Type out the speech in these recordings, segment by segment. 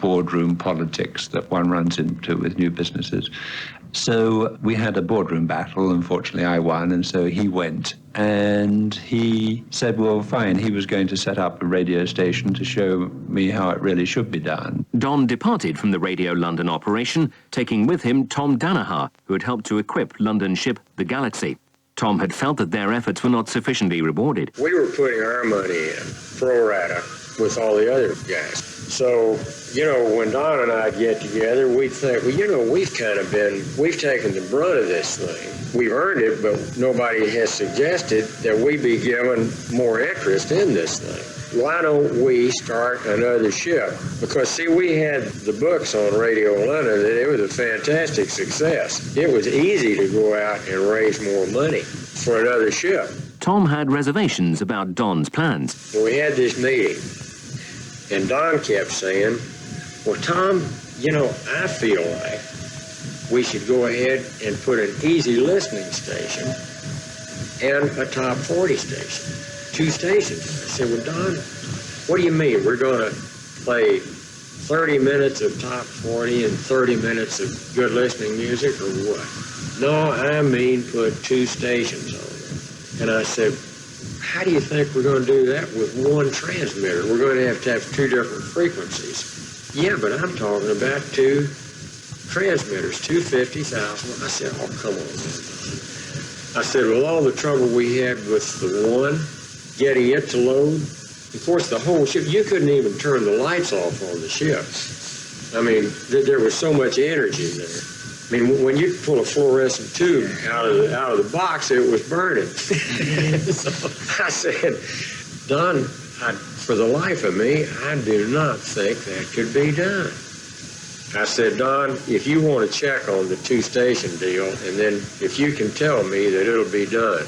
boardroom politics that one runs into with new businesses. So we had a boardroom battle. Unfortunately, I won, and so he went. And he said, well, fine, he was going to set up a radio station to show me how it really should be done. Don departed from the Radio London operation, taking with him Tom Danaher, who had helped to equip London ship the Galaxy. Tom had felt that their efforts were not sufficiently rewarded. We were putting our money in, pro rata, with all the other guys. So, you know, when Don and I get together, we'd think, well, you know, we've taken the brunt of this thing. We've earned it, but nobody has suggested that we be given more interest in this thing. Why don't we start another ship? Because, see, we had the books on Radio London, and it was a fantastic success. It was easy to go out and raise more money for another ship. Tom had reservations about Don's plans. We had this meeting, and Don kept saying, well, Tom, you know, I feel like we should go ahead and put an easy listening station and a top 40 station. 2 stations. I said, well, Don, what do you mean? We're going to play 30 minutes of top 40 and 30 minutes of good listening music, or what? No, I mean put 2 stations on it. And I said, how do you think we're going to do that with one transmitter? We're going to have 2 different frequencies. Yeah, but I'm talking about 2 transmitters, 250,000. I said, oh, come on. I said, with all the trouble we had with the one, getting it to load, of course, the whole ship, you couldn't even turn the lights off on the ship. I mean, there was so much energy there. I mean, when you pull a fluorescent tube out of the box, it was burning. So I said, Don, for the life of me, I do not think that could be done. I said, Don, if you want to check on the 2-station deal, and then if you can tell me that it'll be done,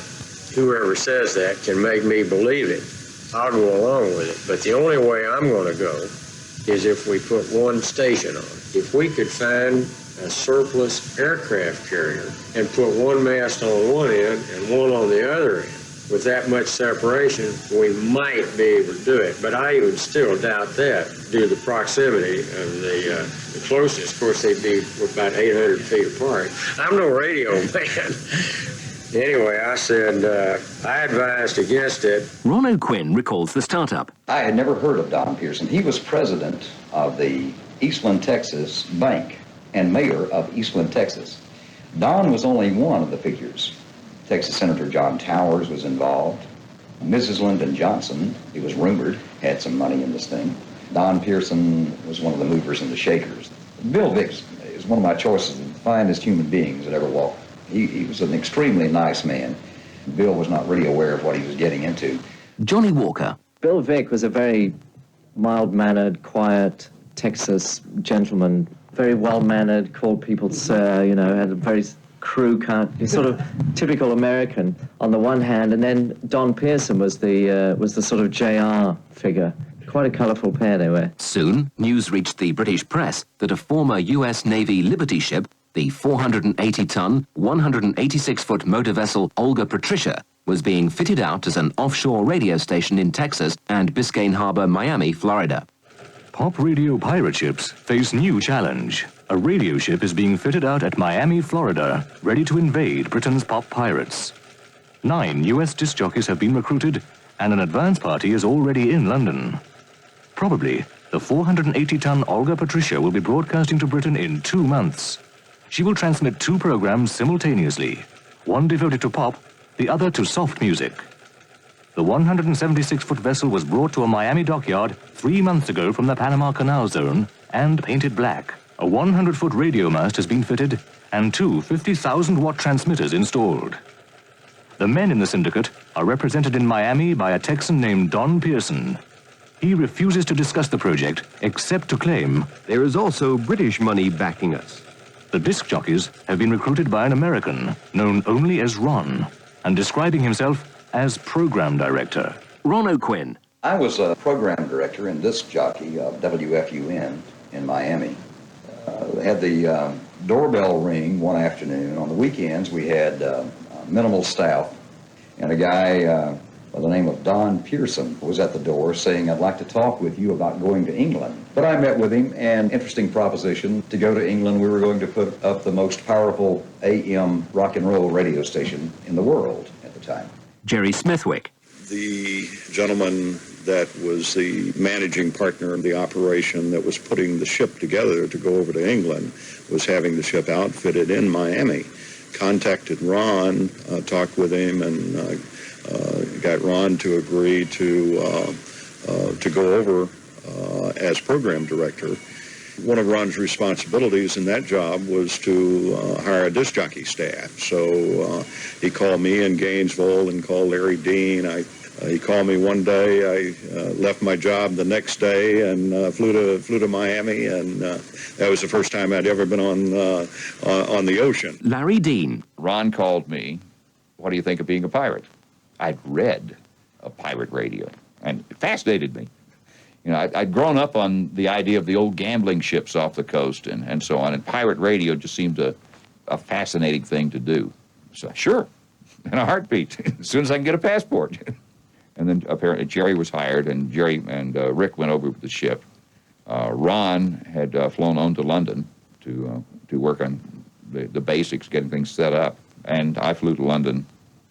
whoever says that can make me believe it, I'll go along with it. But the only way I'm going to go is if we put 1 station on. If we could find a surplus aircraft carrier and put 1 mast on one end and 1 on the other end, with that much separation, we might be able to do it. But I even still doubt that due to the proximity of the closest. Of course, they'd be about 800 feet apart. I'm no radio man. Anyway, I said, I advised against it. Ron O'Quinn recalls the startup. I had never heard of Don Pearson. He was president of the Eastland, Texas Bank and mayor of Eastland, Texas. Don was only one of the figures. Texas Senator John Towers was involved. Mrs. Lyndon Johnson, it was rumored, had some money in this thing. Don Pearson was one of the movers and the shakers. Bill Vicks is one of my choices of the finest human beings that ever walked. He was an extremely nice man. Bill was not really aware of what he was getting into. Johnny Walker. Bill Vick was a very mild-mannered, quiet Texas gentleman, very well-mannered, called people sir, you know, had a very crew cut, sort of typical American on the one hand, and then Don Pearson was the sort of JR figure. Quite a colourful pair they were. Soon, news reached the British press that a former US Navy Liberty ship, the 480-ton, 186-foot motor vessel Olga Patricia, was being fitted out as an offshore radio station in Texas and Biscayne Harbor, Miami, Florida. Pop radio pirate ships face new challenge. A radio ship is being fitted out at Miami, Florida, ready to invade Britain's pop pirates. 9 US disc jockeys have been recruited, and an advance party is already in London. Probably, the 480-ton Olga Patricia will be broadcasting to Britain in 2 months. She will transmit 2 programs simultaneously, one devoted to pop, the other to soft music. The 176-foot vessel was brought to a Miami dockyard 3 months ago from the Panama Canal Zone and painted black. A 100-foot radio mast has been fitted and 2 50,000-watt transmitters installed. The men in the syndicate are represented in Miami by a Texan named Don Pearson. He refuses to discuss the project except to claim there is also British money backing us. The disc jockeys have been recruited by an American known only as Ron and describing himself as program director. Ron O'Quinn. I was a program director and disc jockey of WFUN in Miami. They had the doorbell ring one afternoon. On the weekends, we had minimal staff, and a guy by the name of Don Pearson was at the door saying, "I'd like to talk with you about going to England." But I met with him, and interesting proposition to go to England. We were going to put up the most powerful AM rock and roll radio station in the world at the time. Jerry Smithwick. The gentleman that was the managing partner of the operation that was putting the ship together to go over to England was having the ship outfitted in Miami. Contacted Ron, talked with him, and got Ron to agree to go over as program director. One of Ron's responsibilities in that job was to hire a disc jockey staff. So he called me in Gainesville and called Larry Dean. He called me one day. I left my job the next day and flew to Miami, and that was the first time I'd ever been on the ocean. Larry Dean. Ron called me, "What do you think of being a pirate?" I'd read a pirate radio, and it fascinated me. You know, I'd grown up on the idea of the old gambling ships off the coast and so on, and pirate radio just seemed a fascinating thing to do. So, sure, in a heartbeat, as soon as I can get a passport. And then apparently Jerry was hired, and Jerry and Rick went over with the ship. Ron had flown on to London to work on the basics, getting things set up. And I flew to London,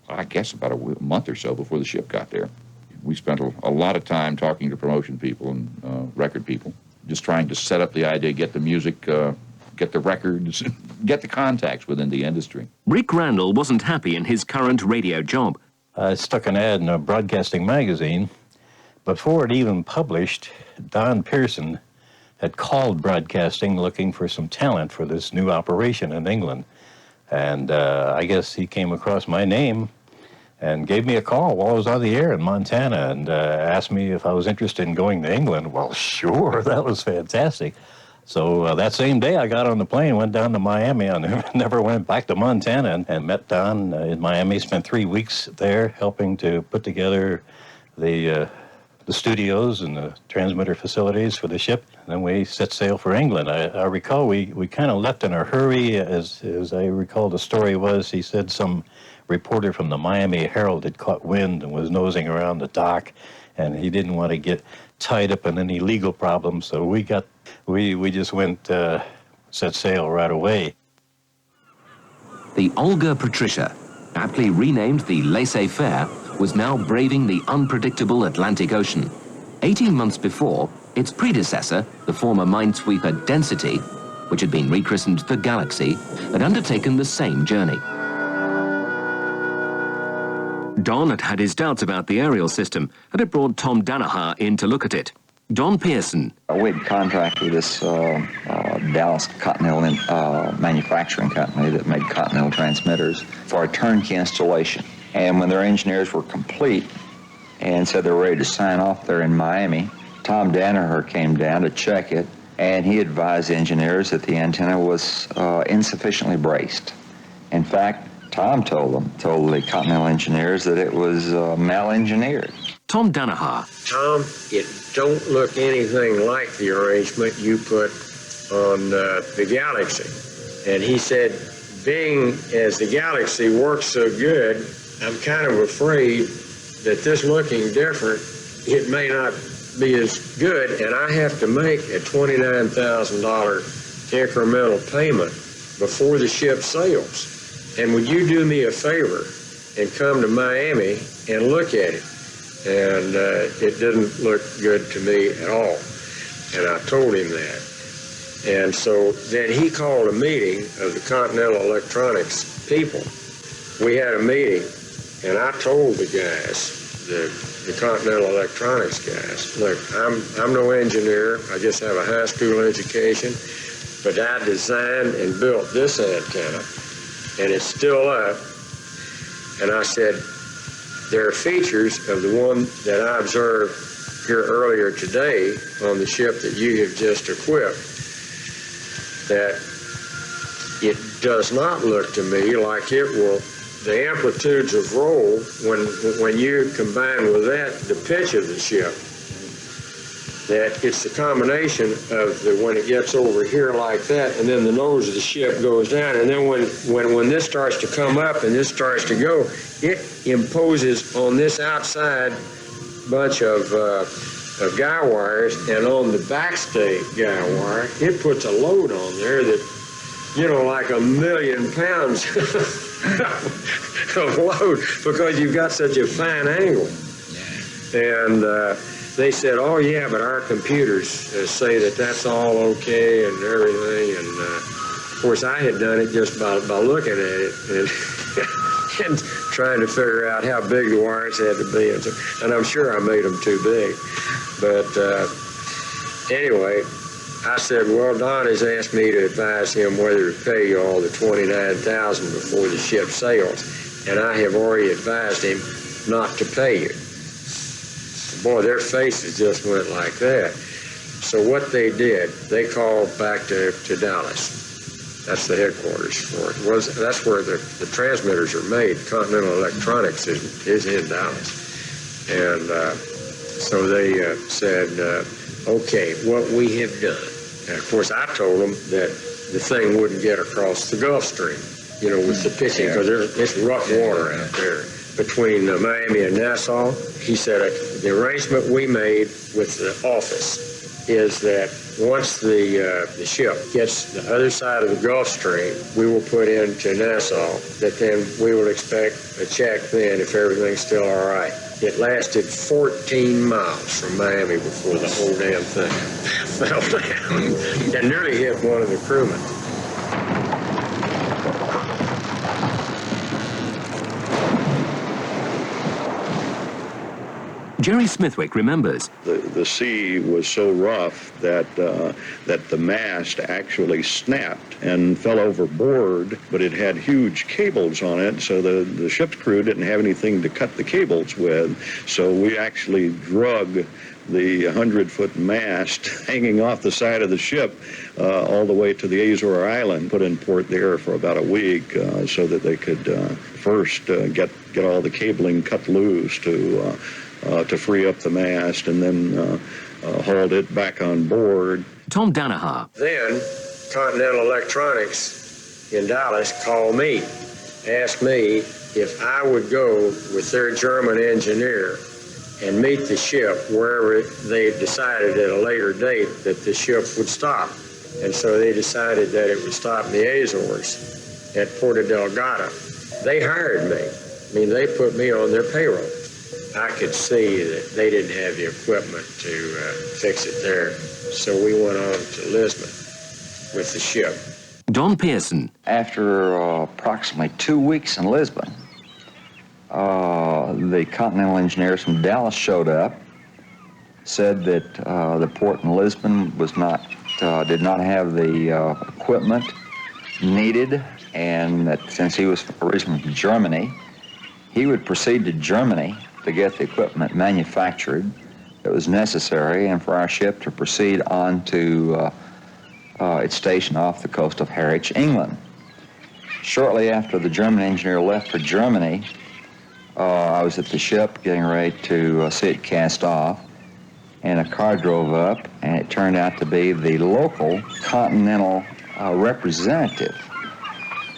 I guess, about a month or so before the ship got there. We spent a lot of time talking to promotion people and record people, just trying to set up the idea, get the music, get the records, get the contacts within the industry. Rick Randall wasn't happy in his current radio job. I stuck an ad in a broadcasting magazine. Before it even published, Don Pearson had called broadcasting looking for some talent for this new operation in England. And I guess he came across my name and gave me a call while I was on the air in Montana and asked me if I was interested in going to England. Well, sure, that was fantastic. So that same day I got on the plane, went down to Miami. I never went back to Montana and met Don in Miami. Spent 3 weeks there helping to put together the studios and the transmitter facilities for the ship. And then we set sail for England. I recall we kind of left in a hurry. As I recall, the story was, he said some reporter from the Miami Herald had caught wind and was nosing around the dock, and he didn't want to get tied up in any legal problems. So we just went, set sail right away. The Olga Patricia, aptly renamed the Laissez-Faire, was now braving the unpredictable Atlantic Ocean. 18 months before, its predecessor, the former minesweeper Density, which had been rechristened the Galaxy, had undertaken the same journey. Don had had his doubts about the aerial system and had brought Tom Danaher in to look at it. Don Pearson. We had contracted with this Dallas Continental manufacturing company that made Continental transmitters for a turnkey installation. And when their engineers were complete and said they were ready to sign off there in Miami, Tom Danaher came down to check it, and he advised the engineers that the antenna was insufficiently braced. In fact, Tom told the Continental engineers that it was mal-engineered. Tom Danaher. Tom, it don't look anything like the arrangement you put on the Galaxy. And he said, being as the Galaxy works so good, I'm kind of afraid that this looking different, it may not be as good, and I have to make a $29,000 incremental payment before the ship sails. And would you do me a favor and come to Miami and look at it? And it didn't look good to me at all. And I told him that. And so then he called a meeting of the Continental Electronics people. We had a meeting, and I told the guys, the Continental Electronics guys, look, I'm no engineer. I just have a high school education, but I designed and built this antenna, and it's still up. And I said, there are features of the one that I observed here earlier today on the ship that you have just equipped, that it does not look to me like it will, the amplitudes of roll, when you combine with that the pitch of the ship, that it's the combination of when it gets over here like that, and then the nose of the ship goes down, and then when this starts to come up and this starts to go, it imposes on this outside bunch of guy wires, and on the backstay guy wire, it puts a load on there that, like 1,000,000 pounds of load, because you've got such a fine angle. And they said, oh yeah, but our computers say that that's all okay and everything. And of course, I had done it just by looking at it and trying to figure out how big the wires had to be. And I'm sure I made them too big. But anyway, I said, well, Don has asked me to advise him whether to pay you all the $29,000 before the ship sails, and I have already advised him not to pay you. Boy, their faces just went like that. So what they did, they called back to Dallas. That's the headquarters for it. That's where the transmitters are made. Continental Electronics is in Dallas. And so they said, okay, what we have done. And of course, I told them that the thing wouldn't get across the Gulf Stream, with the pitching, because it's rough water out there between Miami and Nassau. He said the arrangement we made with the office is that once the ship gets the other side of the Gulf Stream, we will put into Nassau, that then we will expect a check then if everything's still all right. It lasted 14 miles from Miami before the whole damn thing fell down and nearly hit one of the crewmen. Jerry Smithwick remembers. The sea was so rough that the mast actually snapped and fell overboard, but it had huge cables on it, so the ship's crew didn't have anything to cut the cables with. So we actually drug the 100-foot mast hanging off the side of the ship all the way to the Azore Island, put in port there for about a week so that they could first get all the cabling cut loose to free up the mast, and then hauled it back on board. Tom Danaher. Then Continental Electronics in Dallas called me, asked me if I would go with their German engineer and meet the ship wherever they decided at a later date that the ship would stop. And so they decided that it would stop in the Azores at Puerto Delgado. They hired me. I mean, they put me on their payroll. I could see that they didn't have the equipment to fix it there. So we went on to Lisbon with the ship. Don Pearson. After approximately 2 weeks in Lisbon, the Continental engineers from Dallas showed up, said that the port in Lisbon was did not have the equipment needed, and that since he was originally from Germany, he would proceed to Germany to get the equipment manufactured that was necessary, and for our ship to proceed on to its station off the coast of Harwich, England. Shortly after the German engineer left for Germany, I was at the ship getting ready to see it cast off, and a car drove up, and it turned out to be the local Continental representative,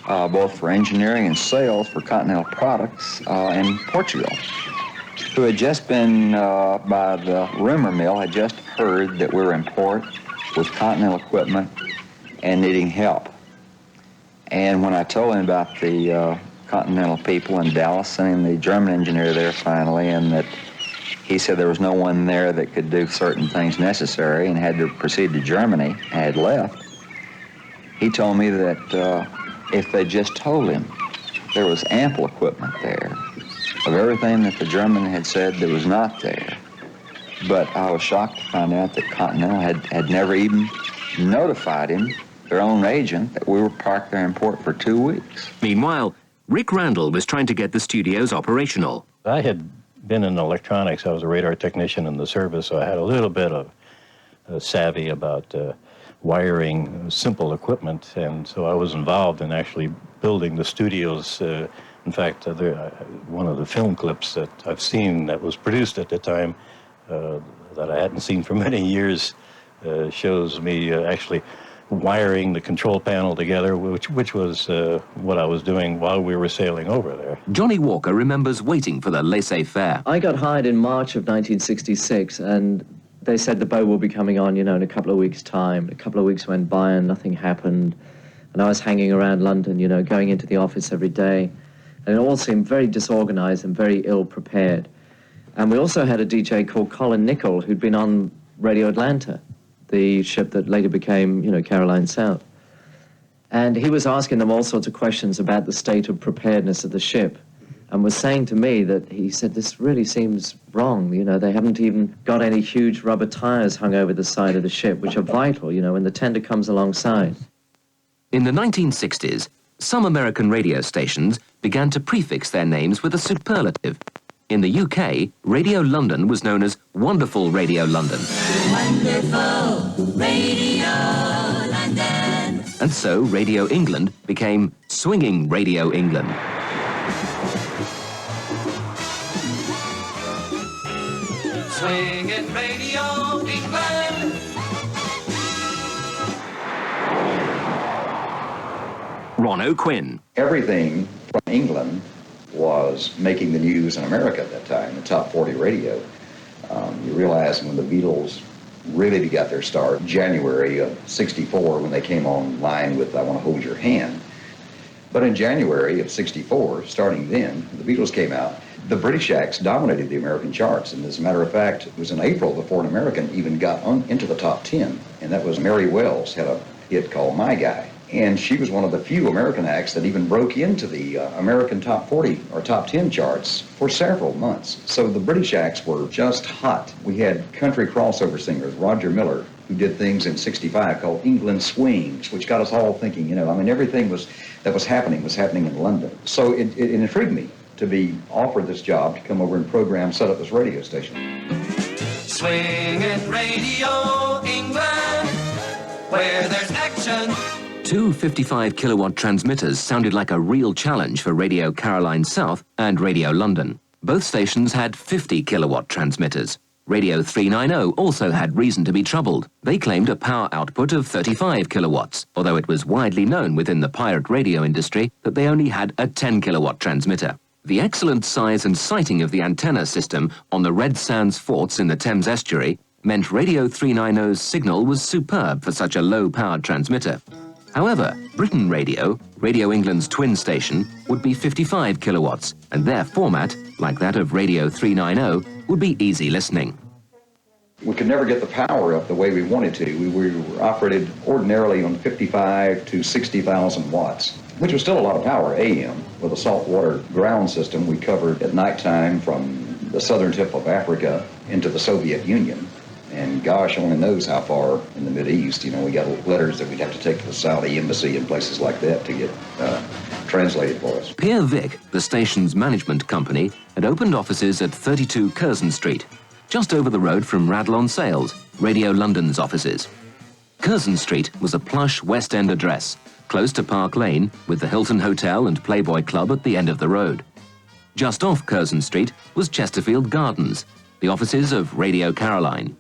both for engineering and sales for Continental products in Portugal, who had just been, by the rumor mill, had just heard that we were in port with Continental equipment and needing help. And when I told him about the Continental people in Dallas, sending the German engineer there finally, and that he said there was no one there that could do certain things necessary and had to proceed to Germany and had left, he told me that if they just told him there was ample equipment there of everything that the German had said that was not there. But I was shocked to find out that Continental had never even notified him, their own agent, that we were parked there in port for 2 weeks. Meanwhile, Rick Randall was trying to get the studios operational. I had been in electronics. I was a radar technician in the service, so I had a little bit of savvy about wiring simple equipment, and so I was involved in actually building the studios. In fact, one of the film clips that I've seen that was produced at the time, that I hadn't seen for many years. Shows me actually wiring the control panel together, which was what I was doing while we were sailing over there. Johnny Walker remembers waiting for the laissez-faire. I got hired in March of 1966, and they said the boat will be coming on, in a couple of weeks' time. A couple of weeks went by and nothing happened. And I was hanging around London, going into the office every day. And it all seemed very disorganized and very ill-prepared. And we also had a DJ called Colin Nichol, who'd been on Radio Atlanta, the ship that later became, Caroline South. And he was asking them all sorts of questions about the state of preparedness of the ship, and was saying to me that he said, this really seems wrong. They haven't even got any huge rubber tires hung over the side of the ship, which are vital, when the tender comes alongside. In the 1960s, some American radio stations began to prefix their names with a superlative. In the UK, Radio London was known as Wonderful Radio London. Wonderful Radio London. And so Radio England became Swinging Radio England. Swinging Radio England. Ron O'Quinn. Everything from England was making the news in America at that time, the top 40 radio. You realize when the Beatles really got their start, January of '64, when they came online with I Want to Hold Your Hand. But in January of '64, starting then, the Beatles came out. The British acts dominated the American charts, and as a matter of fact, it was in April before an American even got into the top 10, and that was Mary Wells, had a hit called My Guy. And she was one of the few American acts that even broke into the American top 40 or top 10 charts for several months. So the British acts were just hot. We had country crossover singers, Roger Miller, who did things in '65 called England Swings, which got us all thinking, everything that was happening in London. So it intrigued me to be offered this job to come over and program, set up this radio station. Swinging Radio England, where there's action. Two 55-kilowatt transmitters sounded like a real challenge for Radio Caroline South and Radio London. Both stations had 50-kilowatt transmitters. Radio 390 also had reason to be troubled. They claimed a power output of 35 kilowatts, although it was widely known within the pirate radio industry that they only had a 10-kilowatt transmitter. The excellent size and sighting of the antenna system on the Red Sands forts in the Thames estuary meant Radio 390's signal was superb for such a low-powered transmitter. However, Britain Radio, Radio England's twin station, would be 55 kilowatts, and their format, like that of Radio 390, would be easy listening. We could never get the power up the way we wanted to. We were operated ordinarily on 55 to 60,000 watts, which was still a lot of power, AM. With a saltwater ground system, we covered at nighttime from the southern tip of Africa into the Soviet Union. And gosh only knows how far in the Mideast. We got letters that we'd have to take to the Saudi embassy and places like that to get translated for us. Pierre Vic, the station's management company, had opened offices at 32 Curzon Street, just over the road from Radlon-Sales, Radio London's offices. Curzon Street was a plush West End address, close to Park Lane, with the Hilton Hotel and Playboy Club at the end of the road. Just off Curzon Street was Chesterfield Gardens, the offices of Radio Caroline.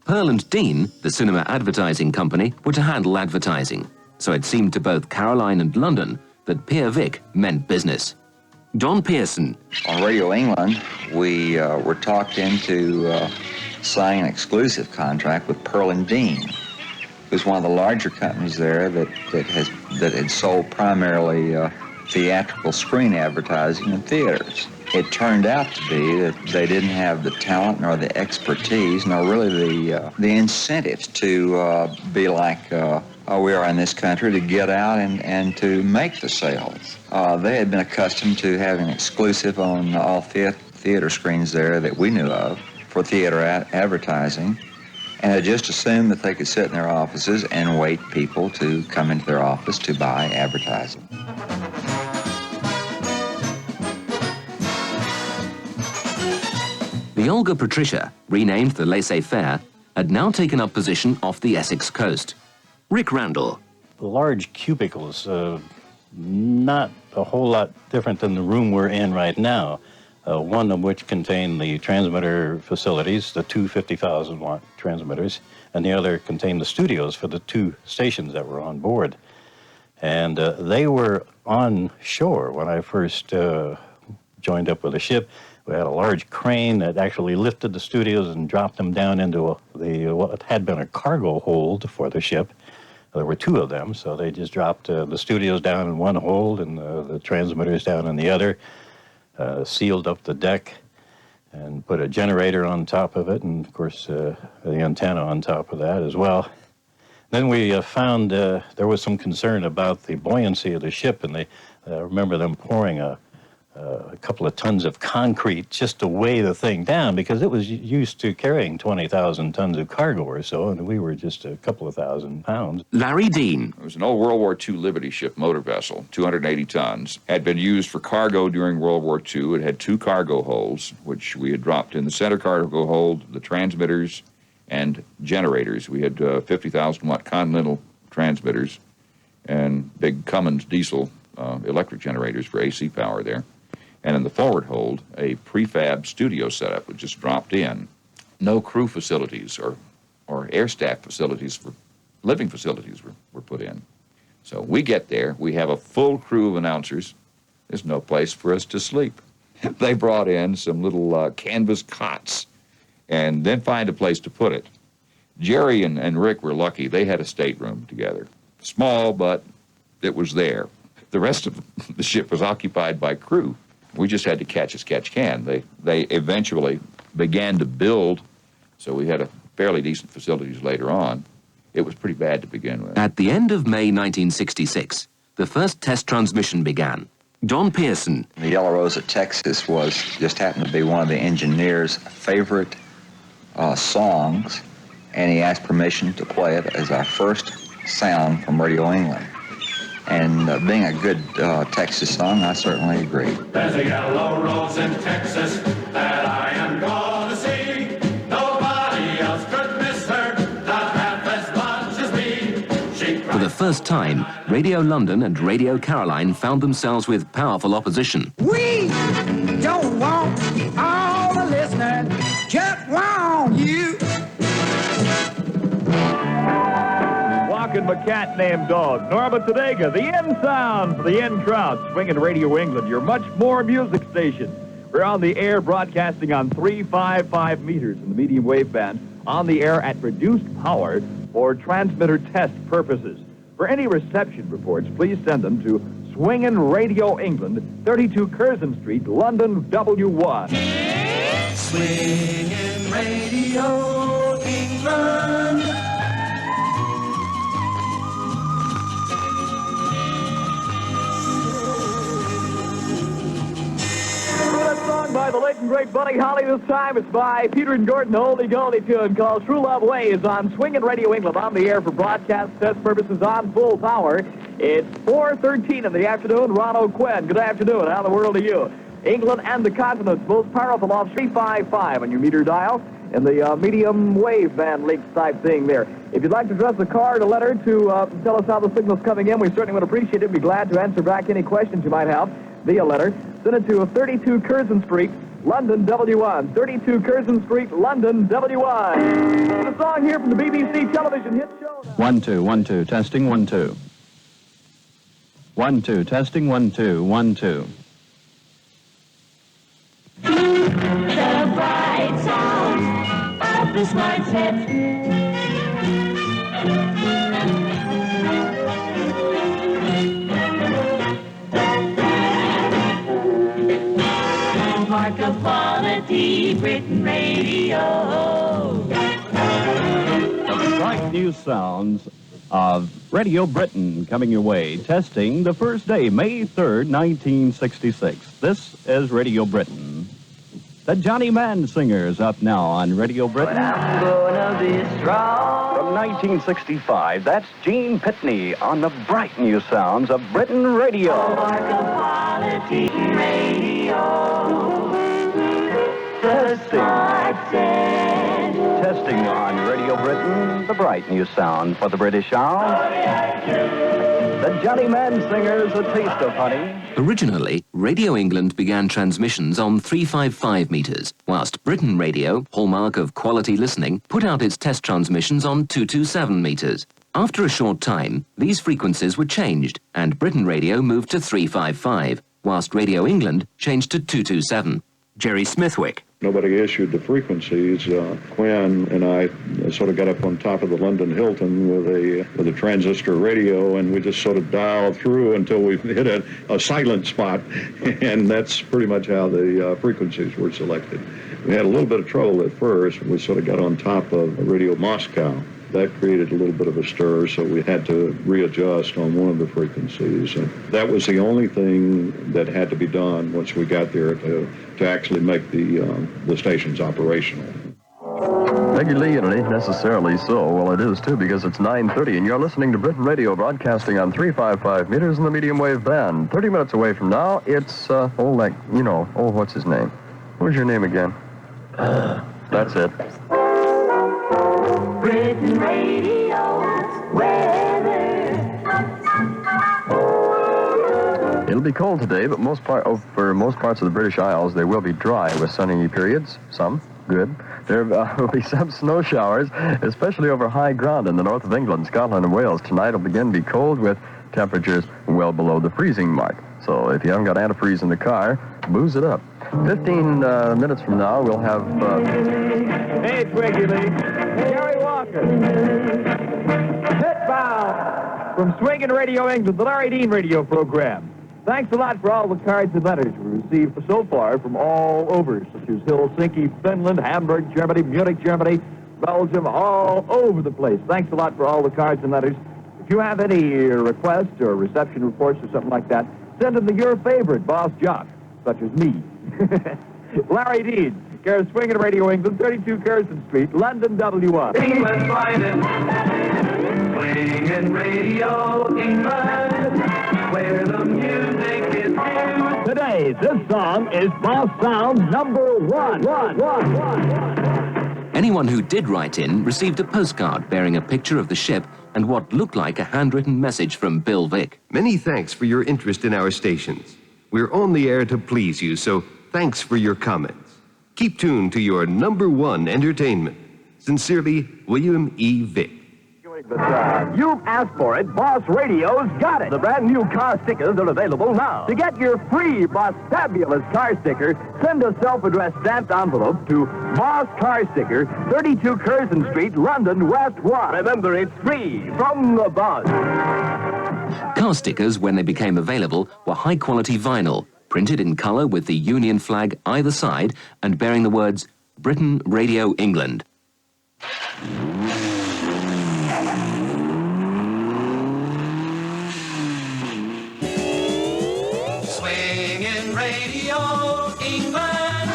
Pearl and Dean, the cinema advertising company, were to handle advertising, so it seemed to both Caroline and London that Pierre Vic meant business. Don Pearson. On Radio England, we were talked into signing an exclusive contract with Pearl and Dean. It was one of the larger companies there that had sold primarily theatrical screen advertising in theaters. It turned out to be that they didn't have the talent nor the expertise nor really the incentive to be like we are in this country, to get out and to make the sales. They had been accustomed to having exclusive on all theater screens there that we knew of for theater advertising, and had just assumed that they could sit in their offices and wait people to come into their office to buy advertising. The Olga Patricia, renamed the Laissez-Faire, had now taken up position off the Essex coast. Rick Randall. Large cubicles, not a whole lot different than the room we're in right now. one of which contained the transmitter facilities, the two 50,000 watt transmitters, and the other contained the studios for the two stations that were on board. And they were on shore when I first joined up with the ship. We had a large crane that actually lifted the studios and dropped them down into what had been a cargo hold for the ship. There were two of them, so they just dropped the studios down in one hold and the transmitters down in the other, sealed up the deck, and put a generator on top of it, and of course the antenna on top of that as well. Then we found there was some concern about the buoyancy of the ship, and they remember them pouring a couple of tons of concrete just to weigh the thing down, because it was used to carrying 20,000 tons of cargo or so, and we were just a couple of thousand pounds. Larry Dean. It was an old World War II Liberty ship motor vessel, 280 tons. Had been used for cargo during World War II. It had two cargo holds, which we had dropped in the center cargo hold, the transmitters and generators. We had 50,000 watt Continental transmitters and big Cummins diesel electric generators for AC power there. And in the forward hold, a prefab studio setup was just dropped in. No crew facilities or air staff facilities for living facilities were put in. So we get there, we have a full crew of announcers. There's no place for us to sleep. They brought in some little canvas cots and then find a place to put it. Jerry and Rick were lucky. They had a stateroom together. Small, but it was there. The rest of the ship was occupied by crew. We just had to catch as catch can. They eventually began to build, so we had a fairly decent facilities later on. It was pretty bad to begin with. At the end of May 1966, the first test transmission began. Don Pearson. The Yellow Rose of Texas just happened to be one of the engineer's favorite songs, and he asked permission to play it as our first sound from Radio England. And being a good Texas song, I certainly agree. There's a yellow rose in Texas that I am gonna see. Nobody else could miss her, not half as much as me. For the first time, Radio London and Radio Caroline found themselves with powerful opposition. We don't want all the listeners, just want you. Walking my cat named Dog. Norma Tadega, the end sound for the end crowd. Swinging Radio England, your much more music station. We're on the air broadcasting on 355 meters in the medium wave band, on the air at reduced power for transmitter test purposes. For any reception reports, please send them to Swingin' Radio England, 32 Curzon Street, London, W1. Swingin' Radio England. Song by the late and great Buddy Holly. This time it's by Peter and Gordon, oldie goldie tune called True Love Ways on Swingin' Radio England, on the air for broadcast test purposes on full power. It's 4:13 in the afternoon. Ron O'Quinn, good afternoon. How in the world are you? England and the continent's most powerful off 355 on your meter dial in the medium wave band links type thing there. If you'd like to address a card, a letter to tell us how the signal's coming in, we certainly would appreciate it. We'd be glad to answer back any questions you might have via letter. Send it to 32 Curzon Street, London, W1. 32 Curzon Street, London, W1. A song here from the BBC television hit show. 1 2 1 2 testing 1 2. 1 2 testing 1 2 1 2. The bright sounds of this night's hit. Mark of quality, Britain Radio. The bright new sounds of Radio Britain coming your way, testing the first day, May 3rd, 1966. This is Radio Britain. The Johnny Mann Singers up now on Radio Britain. But I'm gonna be strong. From 1965, that's Gene Pitney on the bright new sounds of Britain Radio. Mark of quality, Radio. Testing on Radio Britain, the bright new sound for the British Isles. The The Johnny Mansingers, A Taste of Honey. Originally, Radio England began transmissions on 355 metres, whilst Britain Radio, hallmark of quality listening, put out its test transmissions on 227 metres. After a short time, these frequencies were changed, and Britain Radio moved to 355, whilst Radio England changed to 227. Jerry Smithwick. Nobody issued the frequencies. Quinn and I sort of got up on top of the London Hilton with a transistor radio, and we just sort of dialed through until we hit a silent spot, and that's pretty much how the frequencies were selected. We had a little bit of trouble at first. We sort of got on top of Radio Moscow. That created a little bit of a stir, so we had to readjust on one of the frequencies. And that was the only thing that had to be done once we got there to actually make the stations operational. Regularly and it ain't necessarily so. Well, it is, too, because it's 9:30, and you're listening to Britain Radio, broadcasting on 355 meters in the medium wave band. 30 minutes away from now, it's, what's his name? What's your name again? That's it. Britain Radio weather. It'll be cold today, but for most parts of the British Isles, they will be dry with sunny periods. Some good. There will be some snow showers, especially over high ground in the north of England, Scotland, and Wales. Tonight will begin to be cold with temperatures well below the freezing mark. So if you haven't got antifreeze in the car, booze it up. 15 minutes from now, we'll have... Hey, Twiggy Lee. Gary Walker. Hitbound from Swingin' Radio England, the Larry Dean radio program. Thanks a lot for all the cards and letters we received so far from all over, such as Helsinki, Finland, Hamburg, Germany, Munich, Germany, Belgium, all over the place. Thanks a lot for all the cards and letters. If you have any requests or reception reports or something like that, send them to your favorite boss jock, such as me. Larry Dean, care of Swingin' Radio England, 32 Curzon Street, London, W1. England riding, Swingin' Radio England, where the music is new. Today, this song is Boss Sound's #1. Anyone who did write in received a postcard bearing a picture of the ship and what looked like a handwritten message from Bill Vick. Many thanks for your interest in our stations. We're on the air to please you, so thanks for your comments. Keep tuned to your #1 entertainment. Sincerely, William E. Vick. You've asked for it. Boss Radio's got it. The brand new car stickers are available now. To get your free Boss Fabulous car sticker, send a self-addressed stamped envelope to Boss Car Sticker, 32 Curzon Street, London, West 1. Remember, it's free from the Boss. Car stickers, when they became available, were high-quality vinyl, printed in colour with the Union flag either side and bearing the words Britain Radio England. Swingin' Radio England.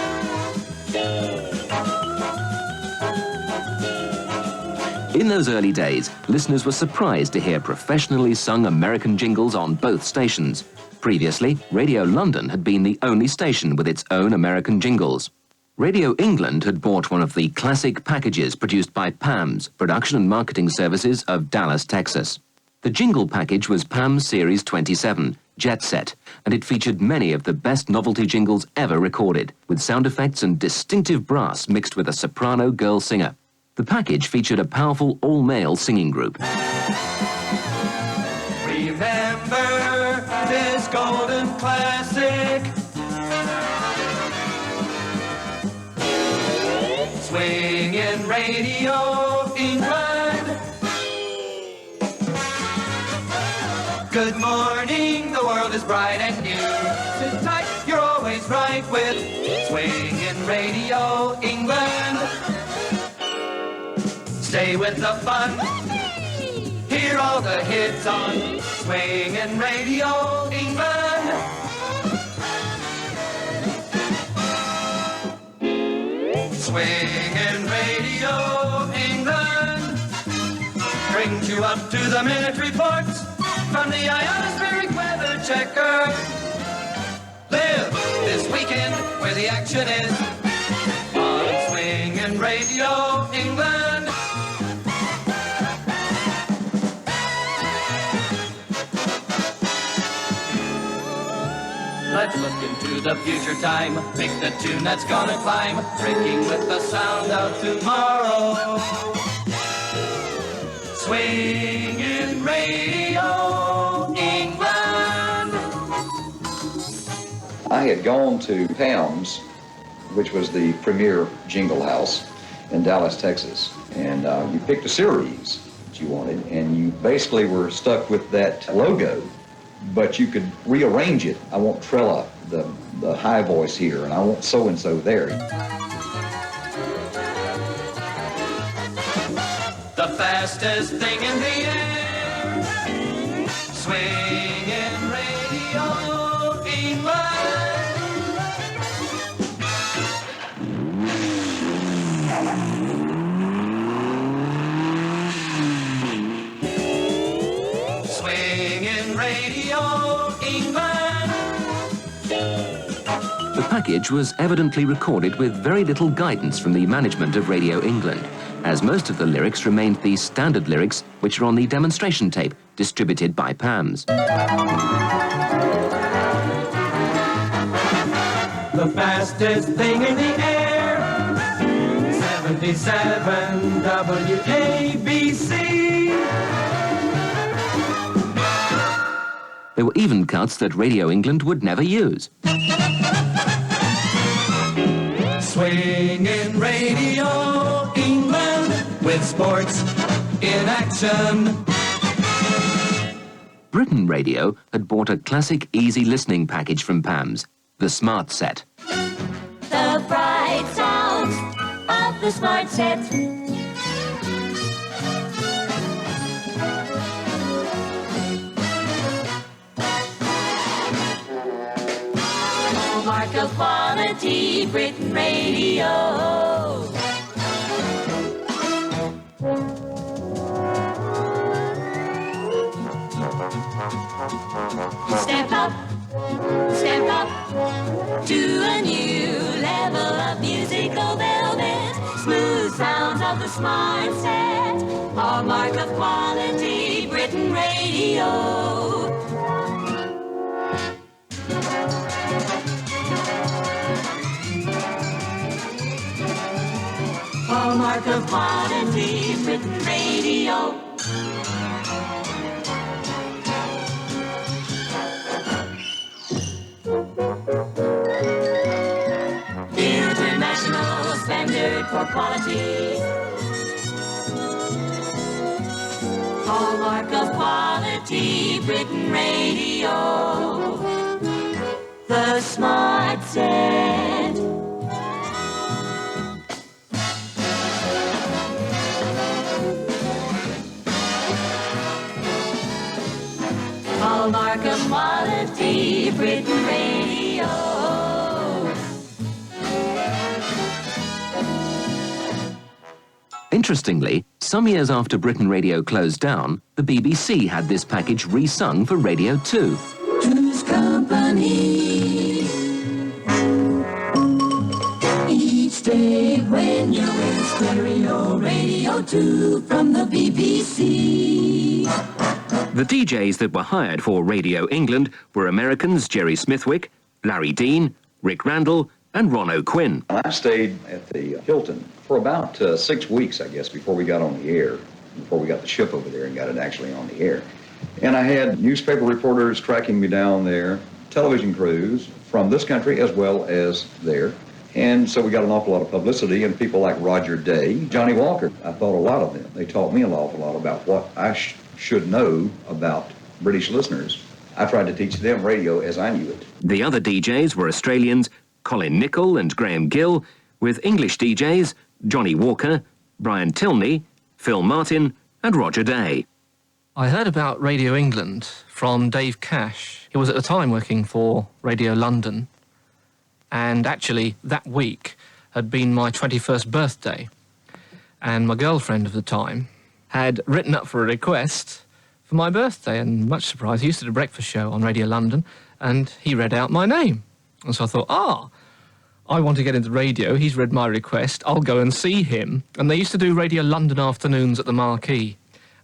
In those early days, listeners were surprised to hear professionally sung American jingles on both stations. Previously, Radio London had been the only station with its own American jingles. Radio England had bought one of the classic packages produced by PAMS, Production and Marketing Services of Dallas, Texas. The jingle package was PAMS Series 27, Jet Set, and it featured many of the best novelty jingles ever recorded, with sound effects and distinctive brass mixed with a soprano girl singer. The package featured a powerful all-male singing group. Remember this golden classic. Swingin' Radio England. Good morning, the world is bright and new. Sit tight, you're always right with Swingin' Radio England. Stay with the fun. Hear all the hits on Swingin' Radio England. Swingin' Radio England brings you up to the minute reports from the ionospheric weather checker. Live this weekend where the action is on Swingin' Radio England. the future time. Pick the tune that's gonna climb, breaking with the sound of tomorrow. Swinging Radio England. I had gone to Pam's, which was the premier jingle house in Dallas, Texas, and you picked a series that you wanted, and you basically were stuck with that logo, but you could rearrange it. I want Trella, the high voice here, and I want so-and-so there. The fastest thing in the air, swinging Radio England. Swinging Radio England. The package was evidently recorded with very little guidance from the management of Radio England, as most of the lyrics remained the standard lyrics which are on the demonstration tape distributed by Pam's. The fastest thing in the air, 77 WABC. There were even cuts that Radio England would never use. Swinging Radio England with sports in action. Britain Radio had bought a classic easy listening package from Pam's, the Smart Set. The bright sounds of the Smart Set. Hallmark of quality, Britain Radio. Step up to a new level of musical velvet. Smooth sounds of the Smart Set. Hallmark of quality, Britain Radio. Hallmark of quality, Britain Radio. International standard for quality. Hallmark of quality, Britain Radio. The Smart Set. Hallmark of quality, Britain Radio. Interestingly, some years after Britain Radio closed down, the BBC had this package resung for Radio 2. Two's company. Each day when you're in stereo, Radio 2 from the BBC. The DJs that were hired for Radio England were Americans Jerry Smithwick, Larry Dean, Rick Randall, and Ron O'Quinn. I stayed at the Hilton for about 6 weeks, I guess, before we got on the air, before we got the ship over there and got it actually on the air. And I had newspaper reporters tracking me down there, television crews from this country as well as there. And so we got an awful lot of publicity, and people like Roger Day, Johnny Walker. I thought a lot of them. They taught me an awful lot about what I should know about British listeners. I tried to teach them radio as I knew it. The other DJs were Australians Colin Nichol and Graham Gill, with English DJs Johnny Walker, Brian Tilney, Phil Martin, and Roger Day. I heard about Radio England from Dave Cash. He was at the time working for Radio London, and actually that week had been my 21st birthday. And my girlfriend of the time had written up for a request for my birthday, and much surprise, he used to do a breakfast show on Radio London, and he read out my name. And so I thought, I want to get into radio, he's read my request, I'll go and see him. And they used to do Radio London afternoons at the Marquee.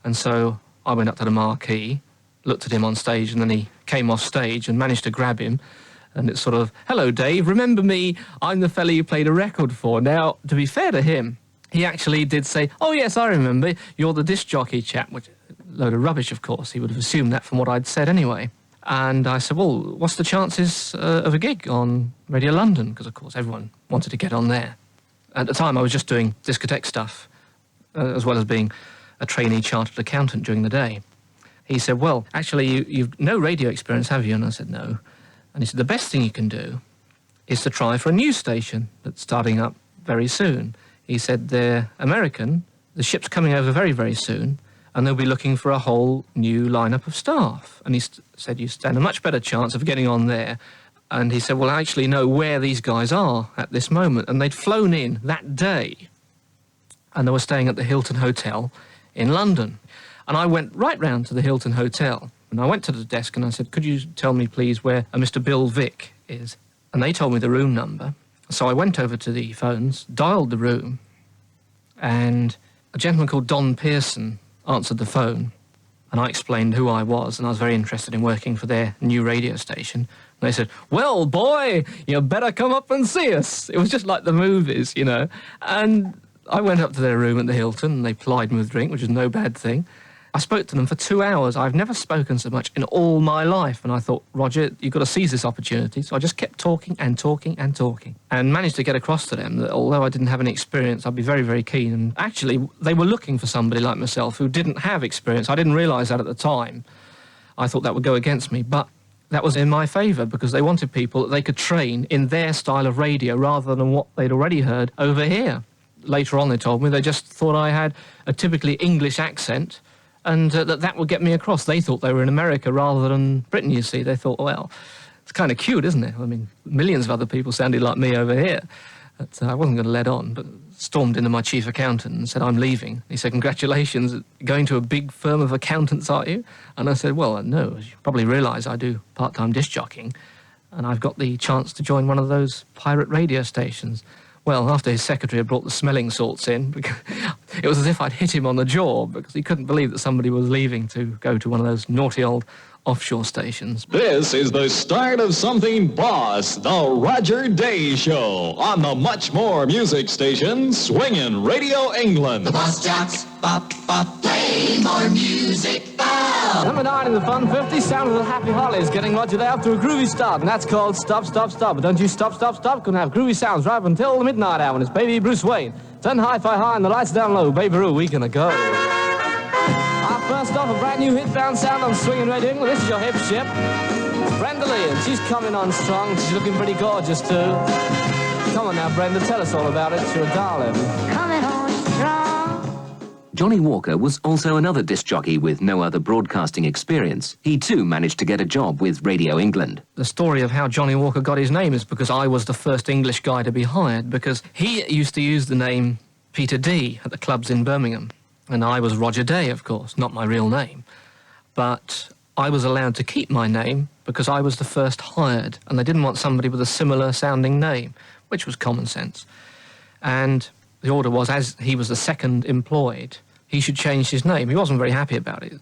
And so I went up to the Marquee, looked at him on stage, and then he came off stage and managed to grab him And it's sort of, hello, Dave, remember me? I'm the fella you played a record for. Now, to be fair to him, he actually did say, oh, yes, I remember. You're the disc jockey chap, which load of rubbish, of course. He would have assumed that from what I'd said anyway. And I said, well, what's the chances of a gig on Radio London? Because, of course, everyone wanted to get on there. At the time, I was just doing discotheque stuff, as well as being a trainee chartered accountant during the day. He said, well, actually, you've no radio experience, have you? And I said, no. And he said, the best thing you can do is to try for a news station that's starting up very soon. He said, they're American, the ship's coming over very, very soon, and they'll be looking for a whole new lineup of staff. And he said, you stand a much better chance of getting on there. And he said, well, I actually know where these guys are at this moment. And they'd flown in that day, and they were staying at the Hilton Hotel in London. And I went right round to the Hilton Hotel, and I went to the desk and I said, could you tell me, please, where a Mr. Bill Vick is? And they told me the room number. So I went over to the phones, dialed the room, and a gentleman called Don Pearson answered the phone, and I explained who I was, and I was very interested in working for their new radio station. And they said, well, boy, you better come up and see us. It was just like the movies, you know. And I went up to their room at the Hilton, and they plied me with drink, which is no bad thing. I spoke to them for 2 hours. I've never spoken so much in all my life. And I thought, Roger, you've got to seize this opportunity. So I just kept talking and talking and talking, and managed to get across to them that although I didn't have any experience, I'd be very, very keen. And actually, they were looking for somebody like myself who didn't have experience. I didn't realise that at the time. I thought that would go against me, but that was in my favour, because they wanted people that they could train in their style of radio rather than what they'd already heard over here. Later on, they told me they just thought I had a typically English accent, and that would get me across. They thought they were in America rather than Britain, you see. They thought, well, it's kind of cute, isn't it? I mean, millions of other people sounded like me over here. But I wasn't going to let on, but stormed into my chief accountant and said, I'm leaving. He said, congratulations, going to a big firm of accountants, aren't you? And I said, well, no, as you probably realise, I do part-time disc jockeying, and I've got the chance to join one of those pirate radio stations. Well, after his secretary had brought the smelling salts in, it was as if I'd hit him on the jaw, because he couldn't believe that somebody was leaving to go to one of those naughty old offshore stations. This is the start of something, boss, the Roger Day Show, on the much more music station, Swingin' Radio England. The boss jocks, bop, bop, play more music, bop. Number 9 in the Fun 50, Sound of the Happy Hollies, getting Roger Day off to a groovy start, and that's called Stop, Stop, Stop. But don't you stop, stop, stop, gonna have groovy sounds right up until the midnight hour, and it's Baby Bruce Wayne. Turn hi-fi high and the lights down low, Baby Roo, we gonna go. First off, a brand new hit-bound sound on Swingin' Radio England. This is your hip ship, Brenda Lee, and she's coming on strong. She's looking pretty gorgeous, too. Come on now, Brenda, tell us all about it. You're a darling. Coming on strong. Johnny Walker was also another disc jockey with no other broadcasting experience. He too managed to get a job with Radio England. The story of how Johnny Walker got his name is because I was the first English guy to be hired, because he used to use the name Peter D at the clubs in Birmingham. And I was Roger Day, of course, not my real name. But I was allowed to keep my name because I was the first hired, and they didn't want somebody with a similar sounding name, which was common sense. And the order was, as he was the second employed, he should change his name. He wasn't very happy about it.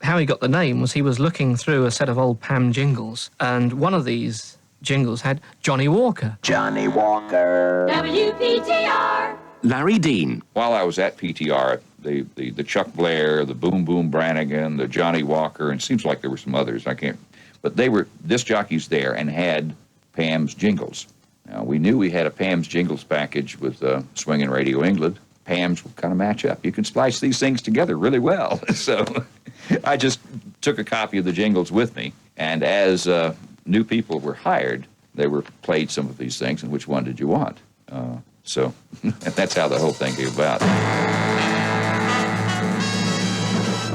How he got the name was he was looking through a set of old Pam jingles, and one of these jingles had Johnny Walker. Johnny Walker. WPTR. Larry Dean. While I was at PTR, the Chuck Blair, the Boom Boom Brannigan, the Johnny Walker, and it seems like there were some others, I can't, but they were disc jockeys there and had Pam's jingles. Now, we knew we had a Pam's jingles package with Swingin' Radio England. Pam's will kind of match up. You can splice these things together really well. So I just took a copy of the jingles with me, and as new people were hired, they were played some of these things, and which one did you want? So that's how the whole thing came about.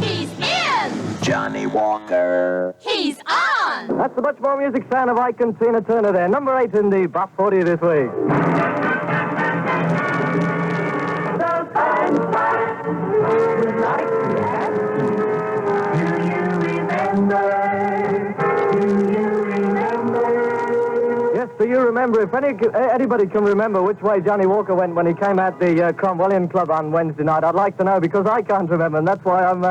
He's in. Johnny Walker. He's on. That's the much more music sound of Ike and Tina Turner there. Number 8 in the Bop 40 this week. Do you remember, if anybody can remember which way Johnny Walker went when he came at the Cromwellian Club on Wednesday night, I'd like to know, because I can't remember, and that's why I'm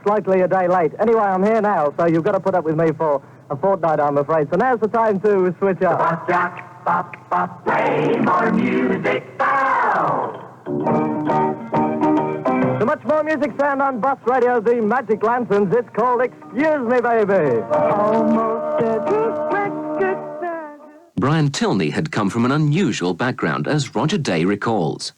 slightly a day late. Anyway, I'm here now, so you've got to put up with me for a fortnight, I'm afraid. So now's the time to switch up. Bus Jack, bop, bop, play more music now. So much more music sound on Bus Radio, the Magic Lanterns. It's called Excuse Me, Baby. Almost Brian Tilney had come from an unusual background, as Roger Day recalls.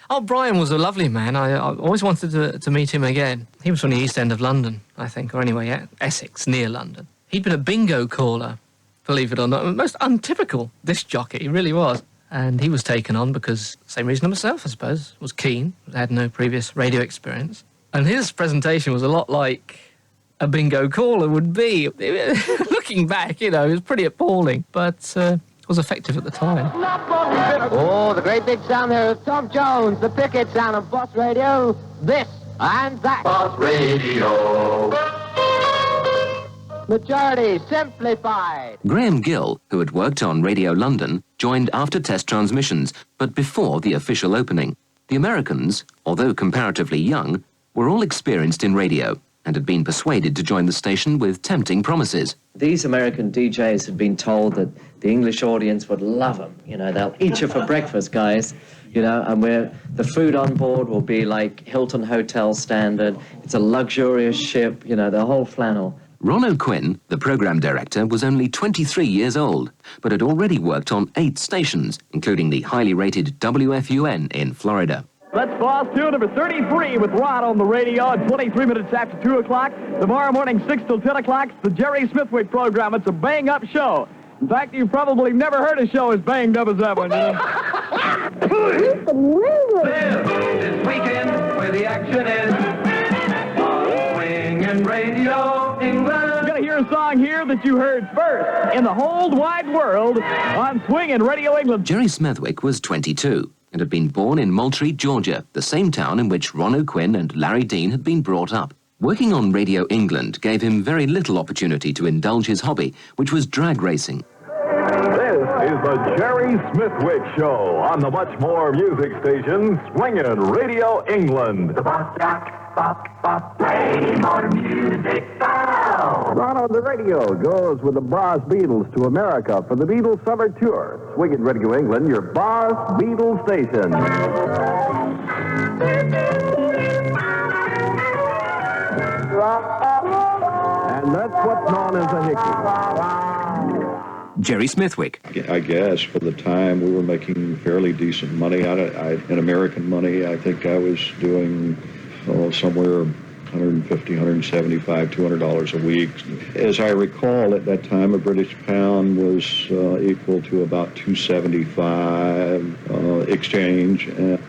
Oh, Brian was a lovely man. I always wanted to meet him again. He was from the East End of London, I think, or anyway, Essex, near London. He'd been a bingo caller, believe it or not. Most untypical disc jockey, he really was. And he was taken on because, same reason as myself, I suppose, was keen, had no previous radio experience. And his presentation was a lot like a bingo caller would be. Looking back, you know, it was pretty appalling, but was effective at the time. Oh, the great big sound there of Tom Jones, the picket sound of Bus Radio. This and that. Bus Radio. Majority simplified. Graham Gill, who had worked on Radio London, joined after test transmissions, but before the official opening. The Americans, although comparatively young, were all experienced in radio and had been persuaded to join the station with tempting promises. These American DJs had been told that the English audience would love them. You know, they'll eat you for breakfast, guys. You know, and the food on board will be like Hilton Hotel standard. It's a luxurious ship, you know, the whole flannel. Ron O'Quinn, the program director, was only 23 years old, but had already worked on 8 stations, including the highly rated WFUN in Florida. Let's pause to number 33 with Rod on the radio at 23 minutes after 2 o'clock. Tomorrow morning, 6 till 10 o'clock, it's the Jerry Smithwick program. It's a bang-up show. In fact, you've probably never heard a show as banged up as that one, you know? Live this weekend where the action is. Swinging Radio England. You're going to hear a song here that you heard first in the whole wide world on Swinging Radio England. Jerry Smithwick was 22 and had been born in Moultrie, Georgia, the same town in which Ron O'Quinn and Larry Dean had been brought up. Working on Radio England gave him very little opportunity to indulge his hobby, which was drag racing. This is the Jerry Smithwick Show on the much more music station, Swingin' Radio England. The Bus Jack, bop, bop, play more music now. Ron on the radio goes with the Boss Beatles to America for the Beatles Summer Tour. Swingin' Radio England, your Boss Beatles station. And that's what's known as a hickey. Jerry Smithwick. I guess for the time we were making fairly decent money out of it. In American money, I think I was doing somewhere $150, $175, $200 a week. As I recall, at that time, a British pound was equal to about $2.75 exchange. And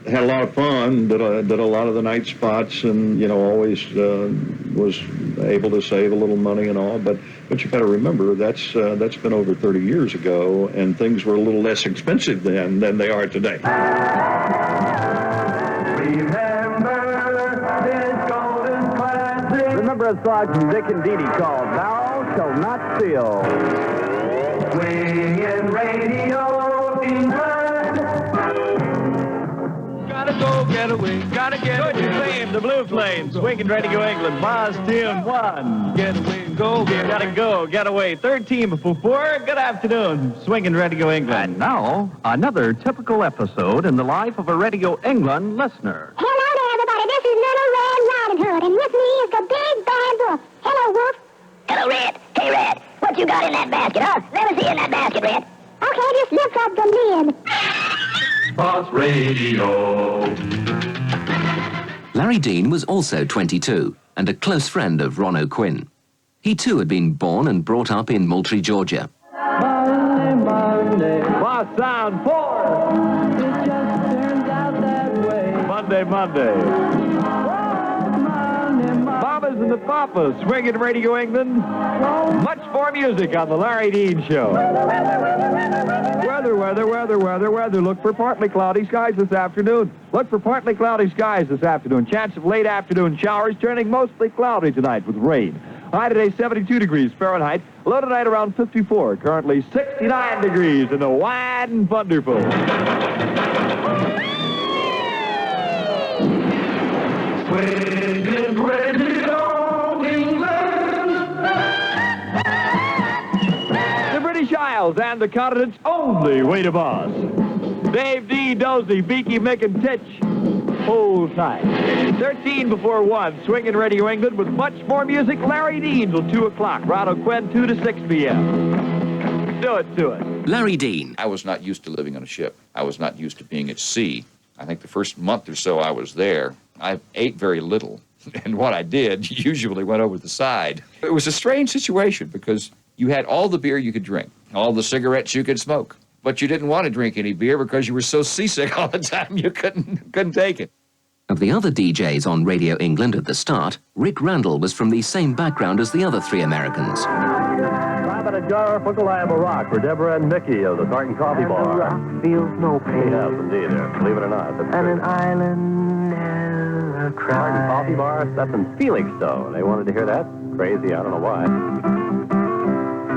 had a lot of fun, did a lot of the night spots, and always was able to save a little money and all. But you got to remember that's been over 30 years ago, and things were a little less expensive then than they are today. Remember a song from Dick and Dee Dee called Thou Shalt Not Steal. Swinging Radio England. Gotta go get away, gotta get away. Good Flame, the Blue Flames, Swinging Radio England, Boss Tune 1. Get away, go, get away. Third team before 4, good afternoon, Swinging Radio England. And now, another typical episode in the life of a Radio England listener. Hello there, everybody. This is Little Red Riding Hood, and with me is the big bad wolf. Hello, Wolf. Hello, Red. Hey, Red. What you got in that basket, huh? Let me see in that basket, Red. Okay, just lift up the lid. Boss Radio. Larry Dean was also 22 and a close friend of Ron O'Quinn. He too had been born and brought up in Moultrie, Georgia. Monday, Boss Sound 4. It just turns out that way. Monday. Mamas and the Papas, Swinging Radio England. Much more music on the Larry Dean Show. Weather. Look for partly cloudy skies this afternoon. Chance of late afternoon showers, turning mostly cloudy tonight with rain. High today, 72 degrees Fahrenheit. Low tonight around 54. Currently 69 degrees in the wide and wonderful. Swinging Radio England. Miles and the continent's only way to boss. Dave D, Dozy, Beaky, Mick, and Titch. Hold tight. 13 before 1, Swinging Radio England with much more music. Larry Dean till 2 o'clock. Rado Quinn, 2 to 6 p.m. Do it to it. Larry Dean. I was not used to living on a ship. I was not used to being at sea. I think the first month or so I was there, I ate very little. And what I did usually went over the side. It was a strange situation because you had all the beer you could drink, all the cigarettes you could smoke. But you didn't want to drink any beer because you were so seasick all the time you couldn't take it. Of the other DJs on Radio England at the start, Rick Randall was from the same background as the other three Americans. Clap and a jar, Uncle I Am a Rock for Deborah and Mickey of the Thornton Coffee And Bar. the rock feels no pain. Yes, indeed, believe it or not. That's And true. an island never Thornton cries. Coffee Bar, that's in Felixstowe. They wanted to hear that. Crazy, I don't know why.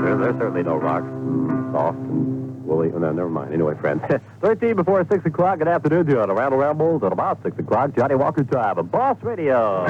There's certainly no rock. Soft and woolly. Oh, no, never mind. Anyway, friends. 13 before 6 o'clock. Good afternoon to you on the Randall Rambles at about 6 o'clock. Johnny Walker Time of Boss Radio.